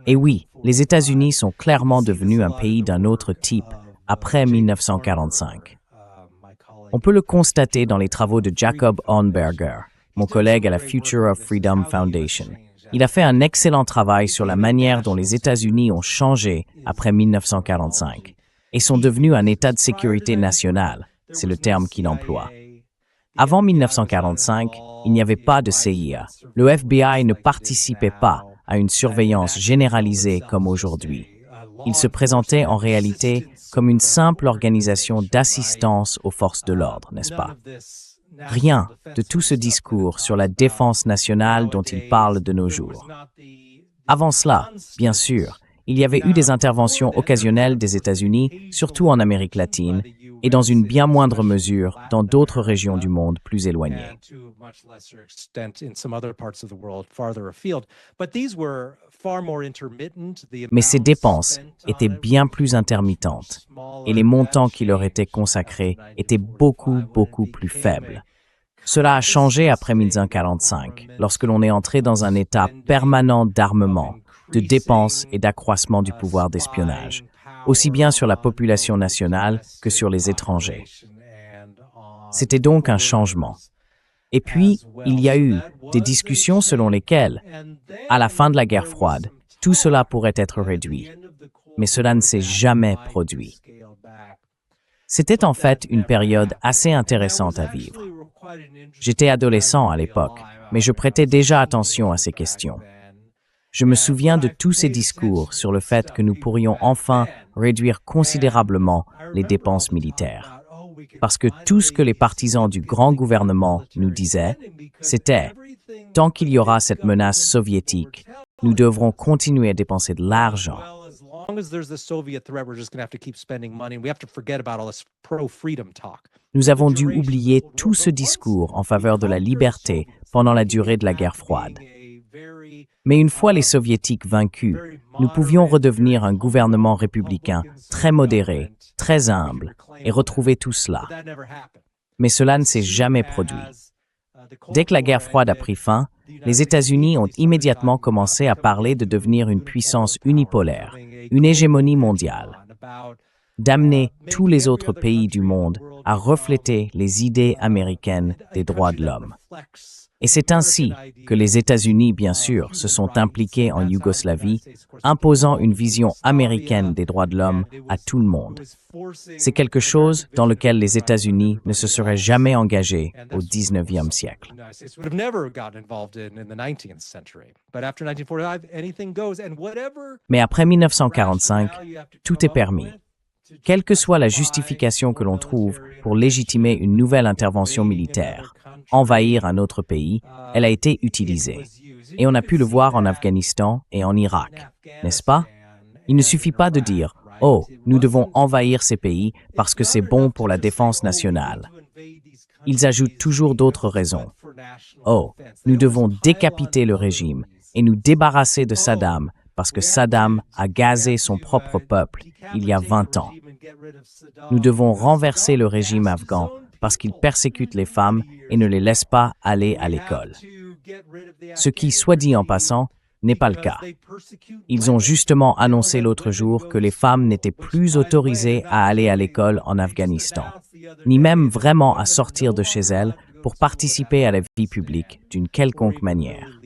Et oui, les États-Unis sont clairement devenus un pays d'un autre type après 1945. On peut le constater dans les travaux de Jacob Hornberger, mon collègue à la Future of Freedom Foundation. Il a fait un excellent travail sur la manière dont les États-Unis ont changé après 1945 et sont devenus un État de sécurité nationale, c'est le terme qu'il emploie. Avant 1945, il n'y avait pas de CIA. Le FBI ne participait pas à une surveillance généralisée comme aujourd'hui. Il se présentait en réalité comme une simple organisation d'assistance aux forces de l'ordre, n'est-ce pas? Rien de tout ce discours sur la défense nationale dont il parle de nos jours. Avant cela, bien sûr, il y avait eu des interventions occasionnelles des États-Unis, surtout en Amérique latine, et dans une bien moindre mesure dans d'autres régions du monde plus éloignées. Mais ces dépenses étaient bien plus intermittentes et les montants qui leur étaient consacrés étaient beaucoup plus faibles. Cela a changé après 1945, lorsque l'on est entré dans un état permanent d'armement, de dépenses et d'accroissement du pouvoir d'espionnage, aussi bien sur la population nationale que sur les étrangers. C'était donc un changement. Et puis, il y a eu des discussions selon lesquelles, à la fin de la guerre froide, tout cela pourrait être réduit. Mais cela ne s'est jamais produit. C'était en fait une période assez intéressante à vivre. J'étais adolescent à l'époque, mais je prêtais déjà attention à ces questions. Je me souviens de tous ces discours sur le fait que nous pourrions enfin réduire considérablement les dépenses militaires. Parce que tout ce que les partisans du grand gouvernement nous disaient, c'était « Tant qu'il y aura cette menace soviétique, nous devrons continuer à dépenser de l'argent. » Nous avons dû oublier tout ce discours en faveur de la liberté pendant la durée de la guerre froide. Mais une fois les Soviétiques vaincus, nous pouvions redevenir un gouvernement républicain très modéré, très humble, et retrouver tout cela. Mais cela ne s'est jamais produit. Dès que la guerre froide a pris fin, les États-Unis ont immédiatement commencé à parler de devenir une puissance unipolaire, une hégémonie mondiale, d'amener tous les autres pays du monde à refléter les idées américaines des droits de l'homme. Et c'est ainsi que les États-Unis, bien sûr, se sont impliqués en Yougoslavie, imposant une vision américaine des droits de l'homme à tout le monde. C'est quelque chose dans lequel les États-Unis ne se seraient jamais engagés au XIXe siècle. Mais après 1945, tout est permis. Quelle que soit la justification que l'on trouve pour légitimer une nouvelle intervention militaire, envahir un autre pays, elle a été utilisée. Et on a pu le voir en Afghanistan et en Irak, n'est-ce pas? Il ne suffit pas de dire « Oh, nous devons envahir ces pays parce que c'est bon pour la défense nationale ». Ils ajoutent toujours d'autres raisons. « Oh, nous devons décapiter le régime et nous débarrasser de Saddam parce que Saddam a gazé son propre peuple il y a 20 ans. Nous devons renverser le régime afghan parce qu'il persécute les femmes et ne les laisse pas aller à l'école. » Ce qui, soit dit en passant, n'est pas le cas. Ils ont justement annoncé l'autre jour que les femmes n'étaient plus autorisées à aller à l'école en Afghanistan, ni même vraiment à sortir de chez elles pour participer à la vie publique d'une quelconque manière.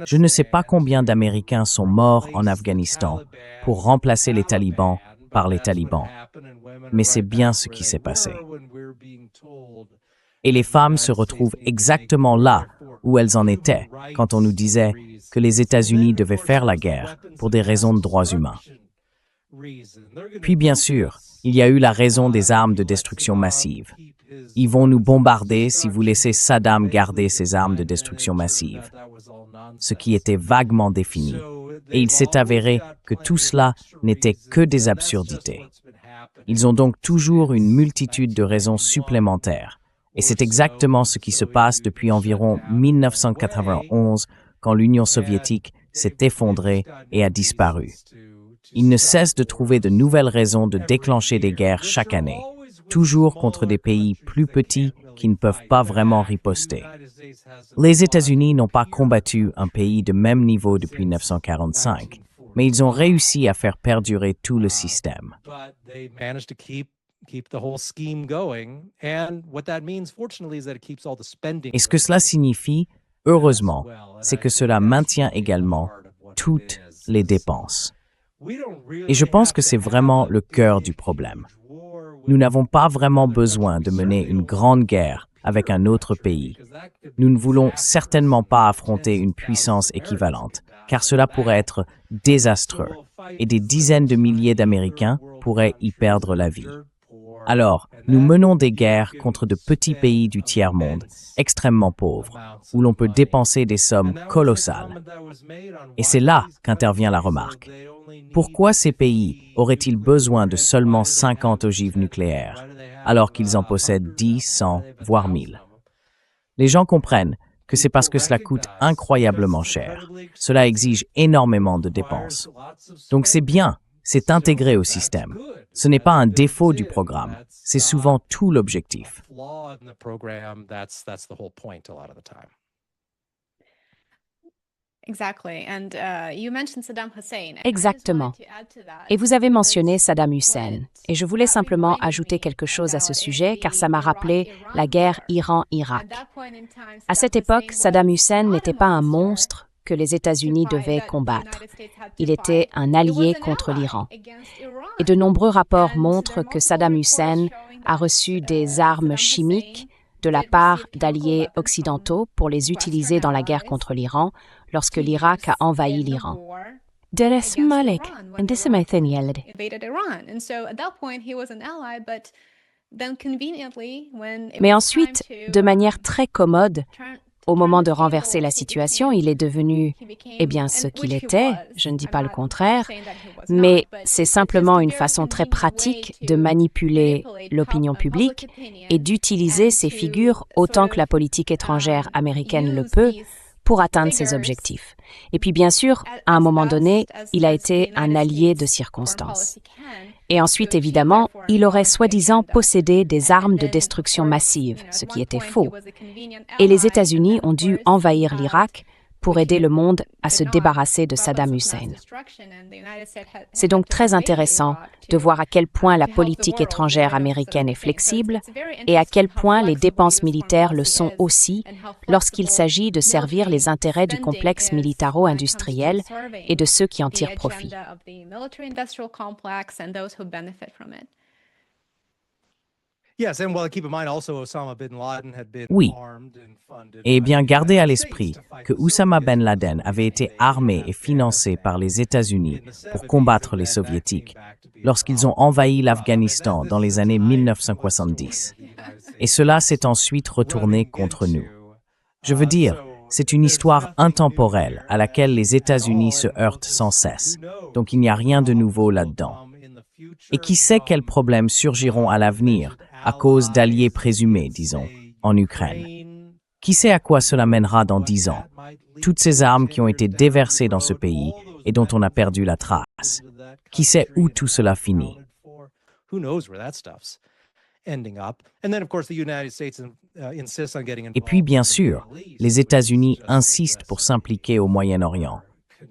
Je ne sais pas combien d'Américains sont morts en Afghanistan pour remplacer les talibans par les talibans, mais c'est bien ce qui s'est passé. Et les femmes se retrouvent exactement là où elles en étaient quand on nous disait que les États-Unis devaient faire la guerre pour des raisons de droits humains. Puis bien sûr, il y a eu la raison des armes de destruction massive. Ils vont nous bombarder si vous laissez Saddam garder ses armes de destruction massive, ce qui était vaguement défini. Et il s'est avéré que tout cela n'était que des absurdités. Ils ont donc toujours une multitude de raisons supplémentaires. Et c'est exactement ce qui se passe depuis environ 1991, quand l'Union soviétique s'est effondrée et a disparu. Ils ne cessent de trouver de nouvelles raisons de déclencher des guerres chaque année, toujours contre des pays plus petits qui ne peuvent pas vraiment riposter. Les États-Unis n'ont pas combattu un pays de même niveau depuis 1945, mais ils ont réussi à faire perdurer tout le système. Et ce que cela signifie, heureusement, c'est que cela maintient également toutes les dépenses. Et je pense que c'est vraiment le cœur du problème. Nous n'avons pas vraiment besoin de mener une grande guerre avec un autre pays. Nous ne voulons certainement pas affronter une puissance équivalente, car cela pourrait être désastreux, et des dizaines de milliers d'Américains pourraient y perdre la vie. Alors, nous menons des guerres contre de petits pays du tiers-monde, extrêmement pauvres, où l'on peut dépenser des sommes colossales. Et c'est là qu'intervient la remarque. Pourquoi ces pays auraient-ils besoin de seulement 50 ogives nucléaires, alors qu'ils en possèdent 10, 100, voire 1000? Les gens comprennent que c'est parce que cela coûte incroyablement cher. Cela exige énormément de dépenses. Donc c'est bien, c'est intégré au système. Ce n'est pas un défaut du programme, c'est souvent tout l'objectif. Exactement. Et vous avez mentionné Saddam Hussein. Et je voulais simplement ajouter quelque chose à ce sujet car ça m'a rappelé la guerre Iran-Irak. À cette époque, Saddam Hussein n'était pas un monstre que les États-Unis devaient combattre. Il était un allié contre l'Iran. Et de nombreux rapports montrent que Saddam Hussein a reçu des armes chimiques de la part d'alliés occidentaux pour les utiliser dans la guerre contre l'Iran lorsque l'Irak a envahi l'Iran. Mais ensuite, de manière très commode, au moment de renverser la situation, il est devenu, ce qu'il était, je ne dis pas le contraire, mais c'est simplement une façon très pratique de manipuler l'opinion publique et d'utiliser ces figures autant que la politique étrangère américaine le peut pour atteindre ses objectifs. Et puis bien sûr, à un moment donné, il a été un allié de circonstance. Et ensuite, évidemment, il aurait soi-disant possédé des armes de destruction massive, ce qui était faux. Et les États-Unis ont dû envahir l'Irak pour aider le monde à se débarrasser de Saddam Hussein. C'est donc très intéressant de voir à quel point la politique étrangère américaine est flexible et à quel point les dépenses militaires le sont aussi lorsqu'il s'agit de servir les intérêts du complexe militaro-industriel et de ceux qui en tirent profit. Oui. Et bien gardez à l'esprit que Oussama Ben Laden avait été armé et financé par les États-Unis pour combattre les Soviétiques lorsqu'ils ont envahi l'Afghanistan dans les années 1970. Et cela s'est ensuite retourné contre nous. Je veux dire, c'est une histoire intemporelle à laquelle les États-Unis se heurtent sans cesse. Donc il n'y a rien de nouveau là-dedans. Et qui sait quels problèmes surgiront à l'avenir à cause d'alliés présumés, disons, en Ukraine. Qui sait à quoi cela mènera dans 10 ans? Toutes ces armes qui ont été déversées dans ce pays et dont on a perdu la trace. Qui sait où tout cela finit? Et puis, bien sûr, les États-Unis insistent pour s'impliquer au Moyen-Orient,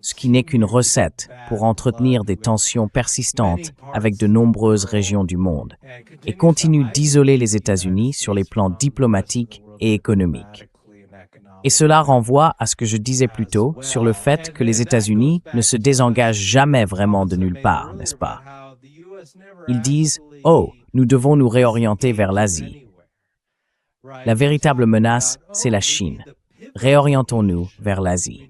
ce qui n'est qu'une recette pour entretenir des tensions persistantes avec de nombreuses régions du monde, et continuent d'isoler les États-Unis sur les plans diplomatiques et économiques. Et cela renvoie à ce que je disais plus tôt sur le fait que les États-Unis ne se désengagent jamais vraiment de nulle part, n'est-ce pas? Ils disent « Oh, nous devons nous réorienter vers l'Asie ». La véritable menace, c'est la Chine. Réorientons-nous vers l'Asie.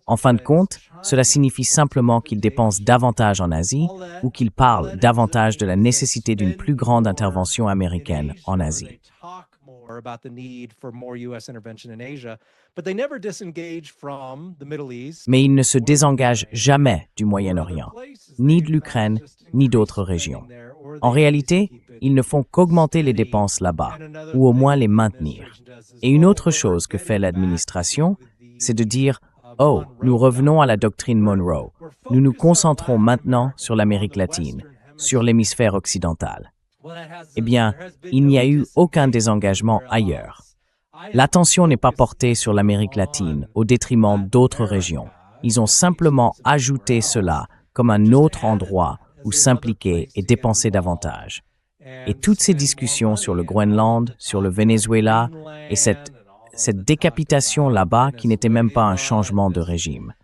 En fin de compte, cela signifie simplement qu'ils dépensent davantage en Asie ou qu'ils parlent davantage de la nécessité d'une plus grande intervention américaine en Asie. Mais ils ne se désengagent jamais du Moyen-Orient, ni de l'Ukraine, ni d'autres régions. En réalité, ils ne font qu'augmenter les dépenses là-bas, ou au moins les maintenir. Et une autre chose que fait l'administration, c'est de dire « Oh, nous revenons à la doctrine Monroe. Nous nous concentrons maintenant sur l'Amérique latine, sur l'hémisphère occidental. » Eh bien, il n'y a eu aucun désengagement ailleurs. L'attention n'est pas portée sur l'Amérique latine au détriment d'autres régions. Ils ont simplement ajouté cela comme un autre endroit où s'impliquer et dépenser davantage. Et toutes ces discussions sur le Groenland, sur le Venezuela et cette décapitation là-bas qui n'était même pas un changement de régime.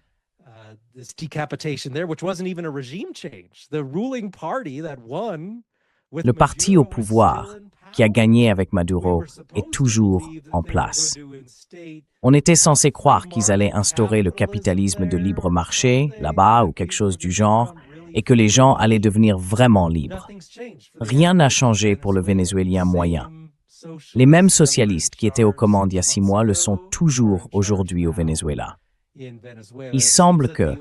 Le parti au pouvoir qui a gagné avec Maduro est toujours en place. On était censé croire qu'ils allaient instaurer le capitalisme de libre marché, là-bas, ou quelque chose du genre, et que les gens allaient devenir vraiment libres. Rien n'a changé pour le Vénézuélien moyen. Les mêmes socialistes qui étaient aux commandes il y a 6 mois le sont toujours aujourd'hui au Venezuela. Il semble que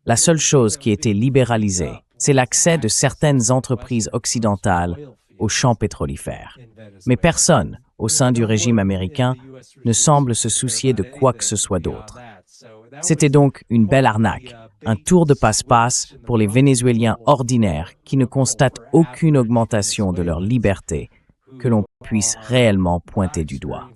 la seule chose qui a été libéralisée, c'est l'accès de certaines entreprises occidentales aux champs pétrolifères. Mais personne, au sein du régime américain ne semblent se soucier de quoi que ce soit d'autre. C'était donc une belle arnaque, un tour de passe-passe pour les Vénézuéliens ordinaires qui ne constatent aucune augmentation de leur liberté que l'on puisse réellement pointer du doigt.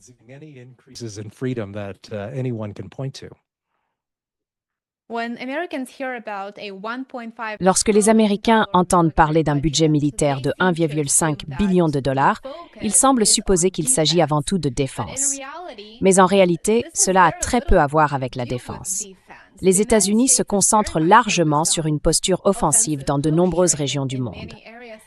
Lorsque les Américains entendent parler d'un budget militaire de 1,5 billion de dollars, ils semblent supposer qu'il s'agit avant tout de défense. Mais en réalité, cela a très peu à voir avec la défense. Les États-Unis se concentrent largement sur une posture offensive dans de nombreuses régions du monde.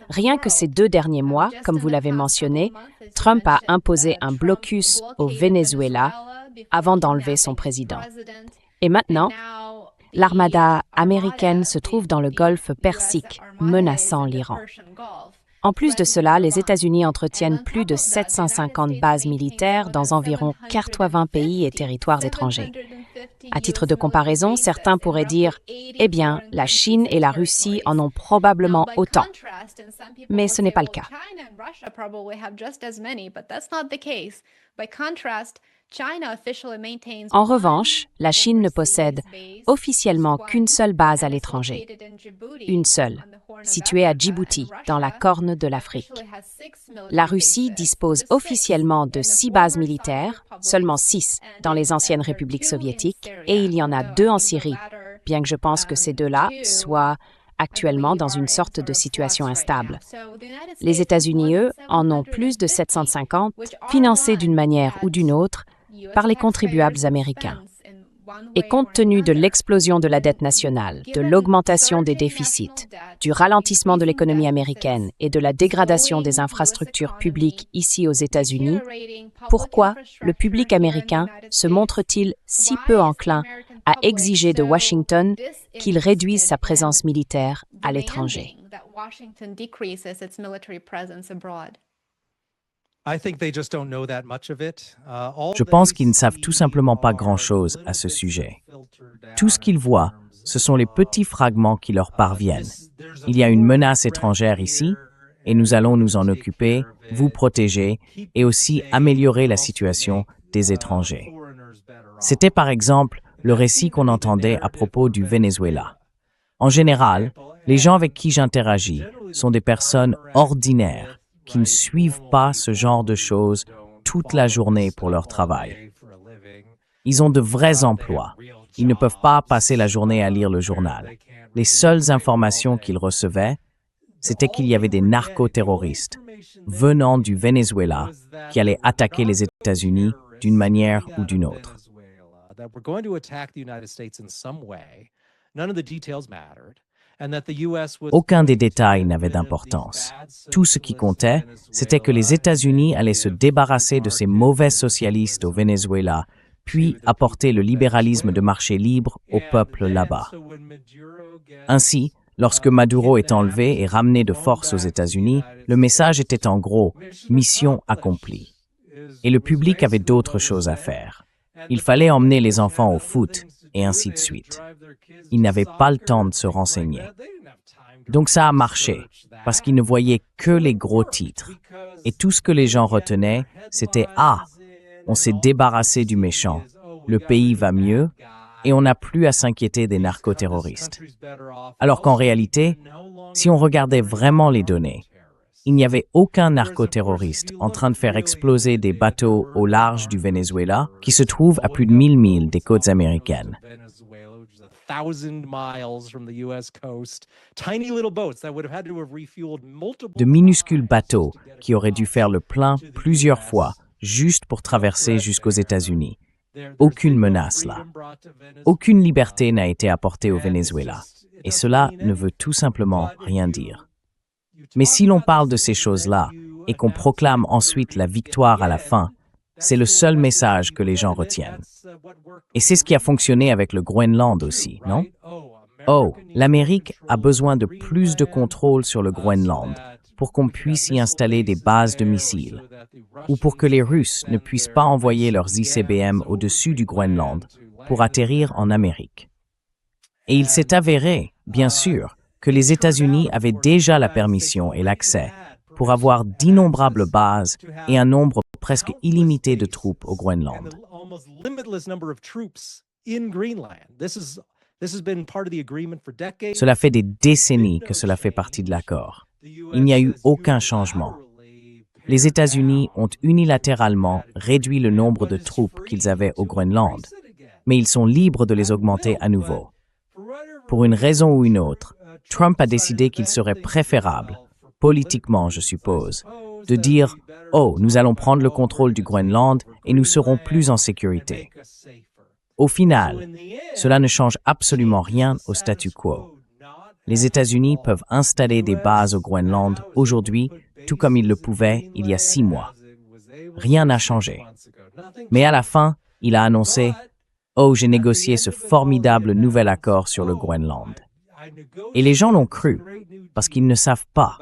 Rien que ces 2 derniers mois, comme vous l'avez mentionné, Trump a imposé un blocus au Venezuela avant d'enlever son président. Et maintenant, l'armada américaine se trouve dans le golfe Persique, menaçant l'Iran. En plus de cela, les États-Unis entretiennent plus de 750 bases militaires dans environ 80 pays et territoires étrangers. À titre de comparaison, certains pourraient dire « Eh bien, la Chine et la Russie en ont probablement autant ». Mais ce n'est pas le cas. En revanche, la Chine ne possède officiellement qu'une seule base à l'étranger. Une seule, située à Djibouti, dans la Corne de l'Afrique. La Russie dispose officiellement de 6 bases militaires, seulement 6 dans les anciennes républiques soviétiques, et il y en a 2 en Syrie, bien que je pense que ces 2-là soient actuellement dans une sorte de situation instable. Les États-Unis, eux, en ont plus de 750, financés d'une manière ou d'une autre par les contribuables américains. Et compte tenu de l'explosion de la dette nationale, de l'augmentation des déficits, du ralentissement de l'économie américaine et de la dégradation des infrastructures publiques ici aux États-Unis, pourquoi le public américain se montre-t-il si peu enclin à exiger de Washington qu'il réduise sa présence militaire à l'étranger? Je pense qu'ils ne savent tout simplement pas grand-chose à ce sujet. Tout ce qu'ils voient, ce sont les petits fragments qui leur parviennent. Il y a une menace étrangère ici, et nous allons nous en occuper, vous protéger, et aussi améliorer la situation des étrangers. C'était par exemple le récit qu'on entendait à propos du Venezuela. En général, les gens avec qui j'interagis sont des personnes ordinaires, qui ne suivent pas ce genre de choses toute la journée pour leur travail. Ils ont de vrais emplois. Ils ne peuvent pas passer la journée à lire le journal. Les seules informations qu'ils recevaient, c'était qu'il y avait des narcoterroristes venant du Venezuela qui allaient attaquer les États-Unis d'une manière ou d'une autre. Aucun des détails n'avait d'importance. Tout ce qui comptait, c'était que les États-Unis allaient se débarrasser de ces mauvais socialistes au Venezuela, puis apporter le libéralisme de marché libre au peuple là-bas. Ainsi, lorsque Maduro est enlevé et ramené de force aux États-Unis, le message était en gros « mission accomplie ». Et le public avait d'autres choses à faire. Il fallait emmener les enfants au foot, et ainsi de suite. Ils n'avaient pas le temps de se renseigner. Donc ça a marché, parce qu'ils ne voyaient que les gros titres. Et tout ce que les gens retenaient, c'était « Ah, on s'est débarrassé du méchant, le pays va mieux, et on n'a plus à s'inquiéter des narcoterroristes. » Alors qu'en réalité, si on regardait vraiment les données, il n'y avait aucun narcoterroriste en train de faire exploser des bateaux au large du Venezuela qui se trouvent à plus de 1000 milles des côtes américaines. De minuscules bateaux qui auraient dû faire le plein plusieurs fois juste pour traverser jusqu'aux États-Unis. Aucune menace là. Aucune liberté n'a été apportée au Venezuela. Et cela ne veut tout simplement rien dire. Mais si l'on parle de ces choses-là et qu'on proclame ensuite la victoire à la fin, c'est le seul message que les gens retiennent. Et c'est ce qui a fonctionné avec le Groenland aussi, non? Oh, l'Amérique a besoin de plus de contrôle sur le Groenland pour qu'on puisse y installer des bases de missiles, ou pour que les Russes ne puissent pas envoyer leurs ICBM au-dessus du Groenland pour atterrir en Amérique. Et il s'est avéré, bien sûr, que les États-Unis avaient déjà la permission et l'accès pour avoir d'innombrables bases et un nombre presque illimité de troupes au Groenland. Cela fait des décennies que cela fait partie de l'accord. Il n'y a eu aucun changement. Les États-Unis ont unilatéralement réduit le nombre de troupes qu'ils avaient au Groenland, mais ils sont libres de les augmenter à nouveau. Pour une raison ou une autre, Trump a décidé qu'il serait préférable, politiquement je suppose, de dire « Oh, nous allons prendre le contrôle du Groenland et nous serons plus en sécurité ». Au final, cela ne change absolument rien au statu quo. Les États-Unis peuvent installer des bases au Groenland aujourd'hui, tout comme ils le pouvaient il y a 6 mois. Rien n'a changé. Mais à la fin, il a annoncé « Oh, j'ai négocié ce formidable nouvel accord sur le Groenland ». Et les gens l'ont cru, parce qu'ils ne savent pas.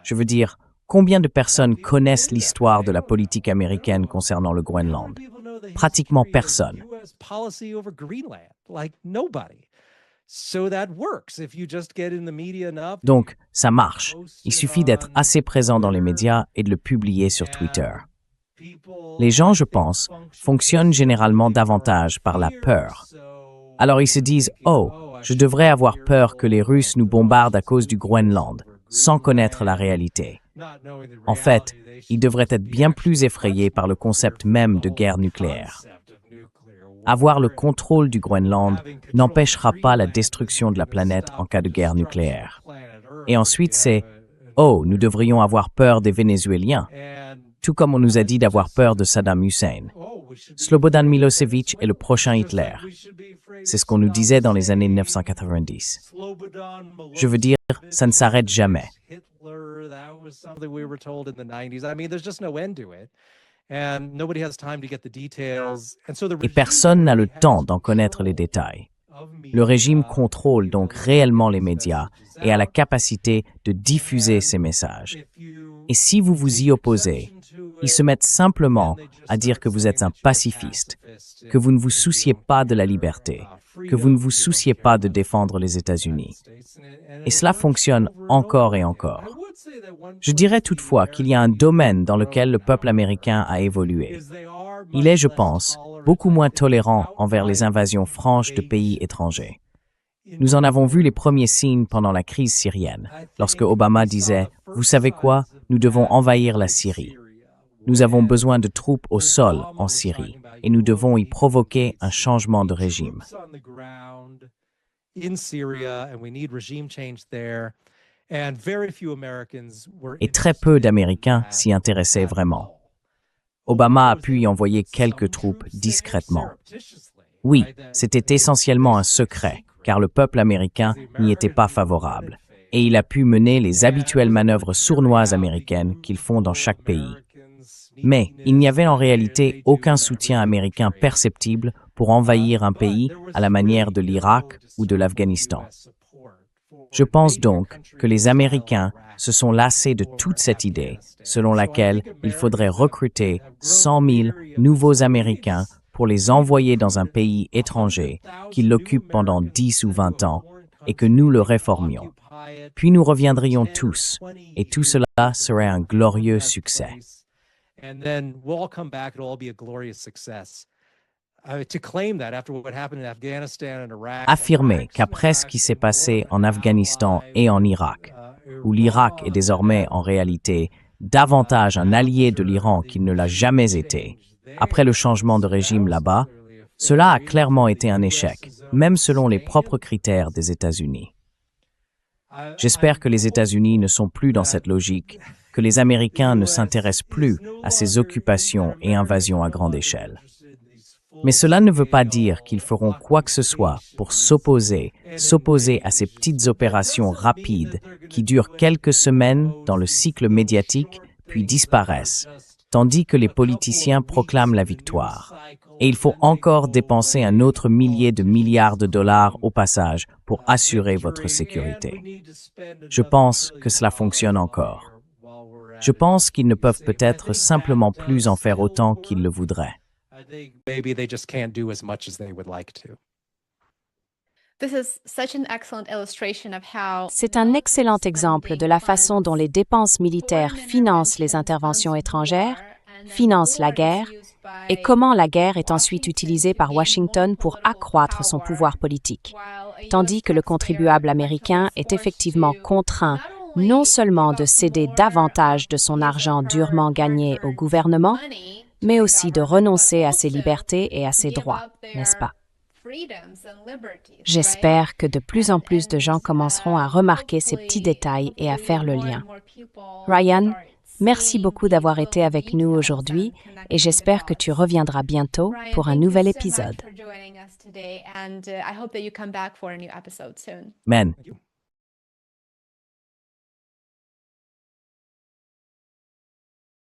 Je veux dire, combien de personnes connaissent l'histoire de la politique américaine concernant le Groenland? Pratiquement personne. Donc, ça marche. Il suffit d'être assez présent dans les médias et de le publier sur Twitter. Les gens, je pense, fonctionnent généralement davantage par la peur. Alors ils se disent « Oh, je devrais avoir peur que les Russes nous bombardent à cause du Groenland », sans connaître la réalité. En fait, ils devraient être bien plus effrayés par le concept même de guerre nucléaire. Avoir le contrôle du Groenland n'empêchera pas la destruction de la planète en cas de guerre nucléaire. Et ensuite, c'est « Oh, nous devrions avoir peur des Vénézuéliens », tout comme on nous a dit d'avoir peur de Saddam Hussein. Slobodan Milosevic est le prochain Hitler. C'est ce qu'on nous disait dans les années 1990. Je veux dire, ça ne s'arrête jamais. Et personne n'a le temps d'en connaître les détails. Le régime contrôle donc réellement les médias et a la capacité de diffuser ces messages. Et si vous vous y opposez, ils se mettent simplement à dire que vous êtes un pacifiste, que vous ne vous souciez pas de la liberté, que vous ne vous souciez pas de défendre les États-Unis. Et cela fonctionne encore et encore. Je dirais toutefois qu'il y a un domaine dans lequel le peuple américain a évolué. Il est, je pense, beaucoup moins tolérant envers les invasions franches de pays étrangers. Nous en avons vu les premiers signes pendant la crise syrienne, lorsque Obama disait « Vous savez quoi? Nous devons envahir la Syrie. Nous avons besoin de troupes au sol en Syrie, et nous devons y provoquer un changement de régime. » Et très peu d'Américains s'y intéressaient vraiment. Obama a pu y envoyer quelques troupes discrètement. Oui, c'était essentiellement un secret, car le peuple américain n'y était pas favorable, et il a pu mener les habituelles manœuvres sournoises américaines qu'ils font dans chaque pays. Mais il n'y avait en réalité aucun soutien américain perceptible pour envahir un pays à la manière de l'Irak ou de l'Afghanistan. Je pense donc que les Américains se sont lassés de toute cette idée selon laquelle il faudrait recruter 100 000 nouveaux Américains pour les envoyer dans un pays étranger qui l'occupe pendant 10 ou 20 ans et que nous le réformions. Puis nous reviendrions tous et tout cela serait un glorieux succès. Affirmer qu'après ce qui s'est passé en Afghanistan et en Irak, où l'Irak est désormais en réalité davantage un allié de l'Iran qu'il ne l'a jamais été, après le changement de régime là-bas, cela a clairement été un échec, même selon les propres critères des États-Unis. J'espère que les États-Unis ne sont plus dans cette logique, que les Américains ne s'intéressent plus à ces occupations et invasions à grande échelle. Mais cela ne veut pas dire qu'ils feront quoi que ce soit pour s'opposer à ces petites opérations rapides qui durent quelques semaines dans le cycle médiatique puis disparaissent, tandis que les politiciens proclament la victoire. Et il faut encore dépenser un autre millier de milliards de dollars au passage pour assurer votre sécurité. Je pense que cela fonctionne encore. Je pense qu'ils ne peuvent peut-être simplement plus en faire autant qu'ils le voudraient. C'est un excellent exemple de la façon dont les dépenses militaires financent les interventions étrangères finance la guerre et comment la guerre est ensuite utilisée par Washington pour accroître son pouvoir politique, tandis que le contribuable américain est effectivement contraint non seulement de céder davantage de son argent durement gagné au gouvernement, mais aussi de renoncer à ses libertés et à ses droits, n'est-ce pas? J'espère que de plus en plus de gens commenceront à remarquer ces petits détails et à faire le lien. Ryan, merci beaucoup d'avoir été avec nous aujourd'hui et j'espère que tu reviendras bientôt pour un nouvel épisode. Amen.